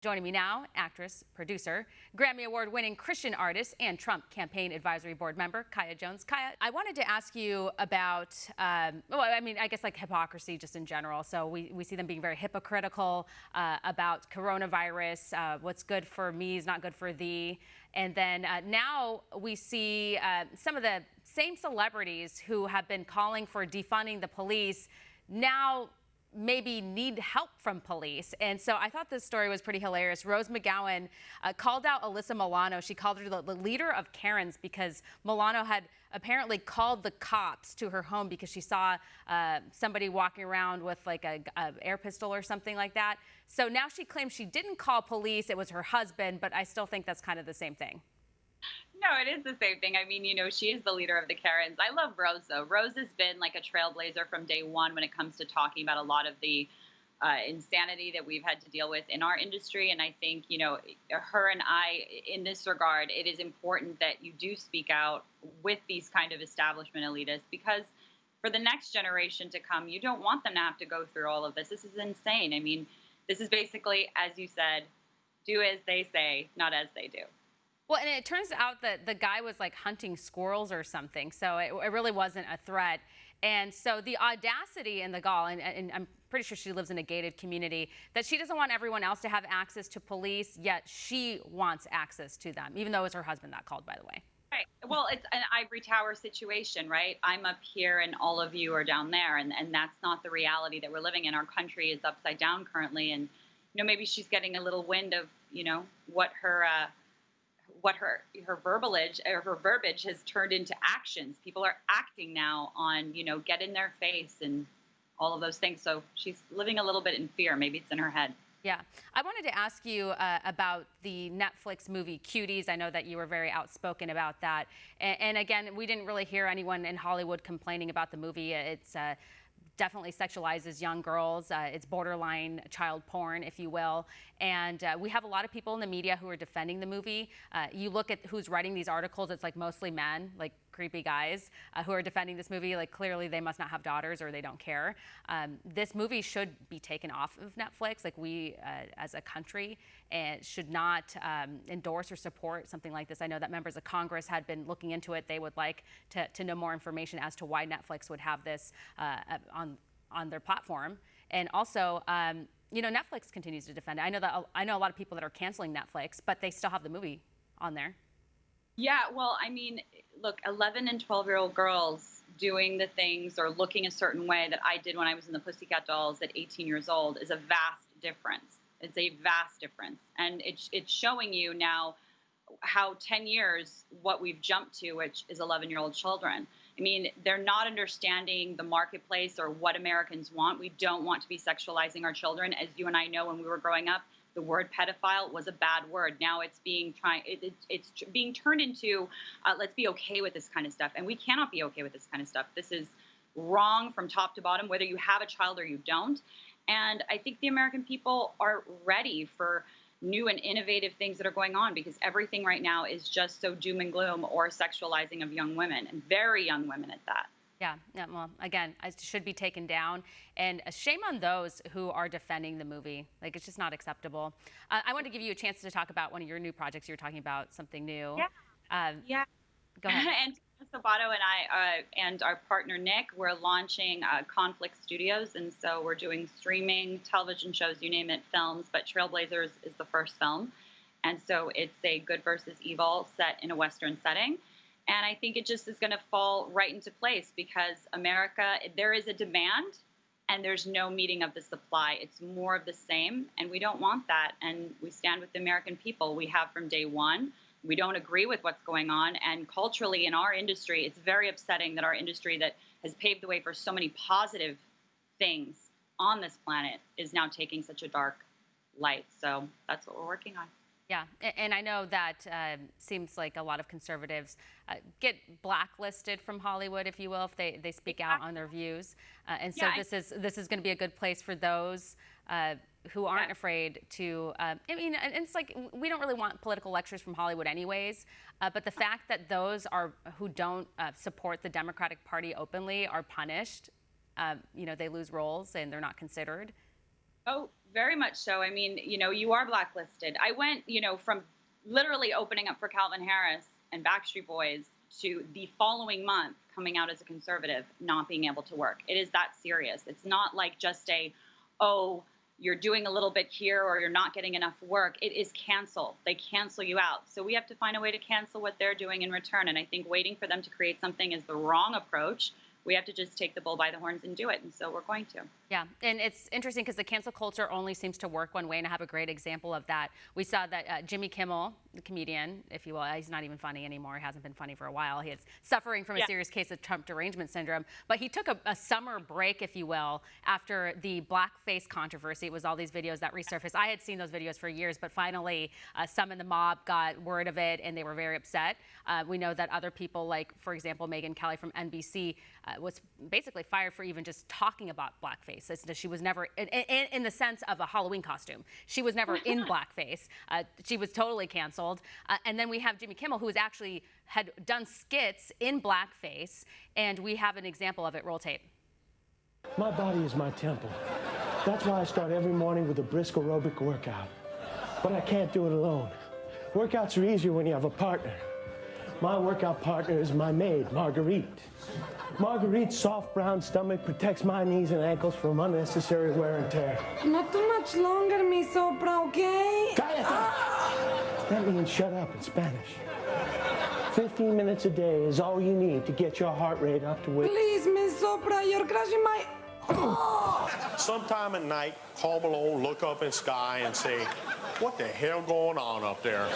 Joining me now, actress, producer, Grammy Award-winning Christian artist, and Trump Campaign Advisory Board member, Kaya Jones. Kaya, I wanted to ask you about, I guess like hypocrisy just in general. So we see them being very hypocritical about coronavirus. What's good for me is not good for thee. And then now we see some of the same celebrities who have been calling for defunding the police now maybe need help from police. And so I thought this story was pretty hilarious. Rose McGowan called out Alyssa Milano. She called her the leader of Karens because Milano had apparently called the cops to her home because she saw somebody walking around with like a air pistol or something like that. So now she claims she didn't call police, it was her husband, but I still think that's kind of the same thing. No, it is the same thing. I mean, she is the leader of the Karens. I love Rose, though. Rose has been like a trailblazer from day one when it comes to talking about a lot of the insanity that we've had to deal with in our industry. And I think, her and I, in this regard, it is important that you do speak out with these kind of establishment elitists, because for the next generation to come, you don't want them to have to go through all of this. This is insane. I mean, this is basically, as you said, do as they say, not as they do. Well, and it turns out that the guy was like hunting squirrels or something, so it really wasn't a threat. And so the audacity and the gall, and I'm pretty sure she lives in a gated community, that she doesn't want everyone else to have access to police, yet she wants access to them, even though it was her husband that called, by the way. Right. Well, it's an ivory tower situation, right? I'm up here and all of you are down there, and that's not the reality that we're living in. Our country is upside down currently, and maybe she's getting a little wind of what her verbiage or her verbiage has turned into actions. People are acting now on, get in their face and all of those things. So she's living a little bit in fear. Maybe it's in her head. Yeah. I wanted to ask you about the Netflix movie Cuties. I know that you were very outspoken about that. And again, we didn't really hear anyone in Hollywood complaining about the movie. It's definitely sexualizes young girls. It's borderline child porn, if you will. And we have a lot of people in the media who are defending the movie. You look at who's writing these articles, it's like mostly men, like creepy guys who are defending this movie. Like clearly they must not have daughters or they don't care. This movie should be taken off of Netflix. Like we as a country should not endorse or support something like this. I know that members of Congress had been looking into it. They would like to know more information as to why Netflix would have this on their platform. And also, Netflix continues to defend it. I know a lot of people that are canceling Netflix, but they still have the movie on there. Yeah, well, I mean, look, 11 and 12-year-old girls doing the things or looking a certain way that I did when I was in the Pussycat Dolls at 18 years old is a vast difference. It's a vast difference. And it's showing you now how 10 years, what we've jumped to, which is 11-year-old children. I mean, they're not understanding the marketplace or what Americans want. We don't want to be sexualizing our children. As you and I know, when we were growing up, the word pedophile was a bad word. Now it's being turned into, let's be okay with this kind of stuff. And we cannot be okay with this kind of stuff. This is wrong from top to bottom, whether you have a child or you don't. And I think the American people are ready for new and innovative things that are going on, because everything right now is just so doom and gloom or sexualizing of young women, and very young women at that. Yeah, well, again, it should be taken down. And shame on those who are defending the movie. Like, it's just not acceptable. I want to give you a chance to talk about one of your new projects. You were talking about something new. Yeah. Yeah. Go ahead. And Sabato and I and our partner Nick, we're launching Conflict Studios, and so we're doing streaming, television shows, you name it, films. But Trailblazers is the first film, and so it's a good versus evil set in a Western setting. And I think it just is going to fall right into place because America, there is a demand and there's no meeting of the supply. It's more of the same, and we don't want that. And we stand with the American people. We have from day one. We don't agree with what's going on. And culturally in our industry, it's very upsetting that our industry that has paved the way for so many positive things on this planet is now taking such a dark light. So that's what we're working on. Yeah, and I know that seems like a lot of conservatives get blacklisted from Hollywood, if you will, if they speak out on their views. And so this is going to be a good place for those who aren't afraid to. I mean, and it's like we don't really want political lectures from Hollywood, anyways. But the fact that those who don't support the Democratic Party openly are punished, they lose roles and they're not considered. Oh, Very much so. I mean, you are blacklisted. I went, from literally opening up for Calvin Harris and Backstreet Boys to the following month coming out as a conservative, not being able to work. It is that serious. It's not like just oh, you're doing a little bit here or you're not getting enough work. It is cancel. They cancel you out. So we have to find a way to cancel what they're doing in return. And I think waiting for them to create something is the wrong approach. We have to just take the bull by the horns and do it. And so we're going to. Yeah, and it's interesting because the cancel culture only seems to work one way, and I have a great example of that. We saw that Jimmy Kimmel, the comedian, if you will, he's not even funny anymore. He hasn't been funny for a while. He is suffering from a serious case of Trump derangement syndrome. But he took a summer break, if you will, after the blackface controversy. It was all these videos that resurfaced. I had seen those videos for years, but finally some in the mob got word of it, and they were very upset. We know that other people, like, for example, Megyn Kelly from NBC, was basically fired for even just talking about blackface. She was never, in the sense of a Halloween costume, she was never in blackface. She was totally canceled. And then we have Jimmy Kimmel, who had done skits in blackface, and we have an example of it. Roll tape. My body is my temple. That's why I start every morning with a brisk aerobic workout. But I can't do it alone. Workouts are easier when you have a partner. My workout partner is my maid, Marguerite. Marguerite's soft brown stomach protects my knees and ankles from unnecessary wear and tear. Not too much longer, mi sopra, okay? Cállate! That means shut up in Spanish. 15 minutes a day is all you need to get your heart rate up to where... Please, mi sopra, you're crushing my... Sometime at night, Carmelo look up in sky and say, what the hell going on up there?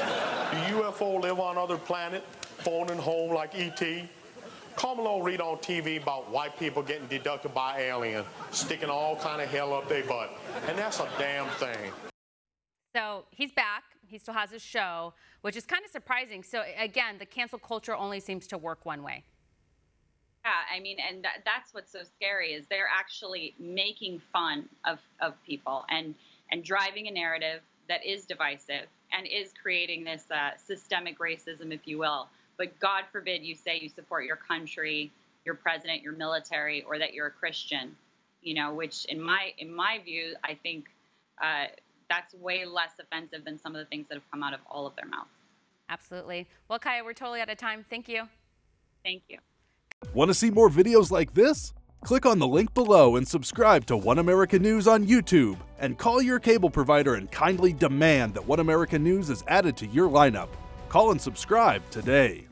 Do UFO live on other planet, phoning home like E.T.? Carmelo read on TV about white people getting deducted by aliens, sticking all kind of hell up their butt. And that's a damn thing. So he's back. He still has his show, which is kind of surprising. So again, the cancel culture only seems to work one way. Yeah, I mean, and that's what's so scary is they're actually making fun of people and driving a narrative that is divisive and is creating this systemic racism, if you will. But God forbid you say you support your country, your president, your military, or that you're a Christian, which in my view, I think that's way less offensive than some of the things that have come out of all of their mouths. Absolutely. Well, Kaya, we're totally out of time. Thank you. Thank you. Want to see more videos like this? Click on the link below and subscribe to One America News on YouTube, and call your cable provider and kindly demand that One America News is added to your lineup. Call and subscribe today.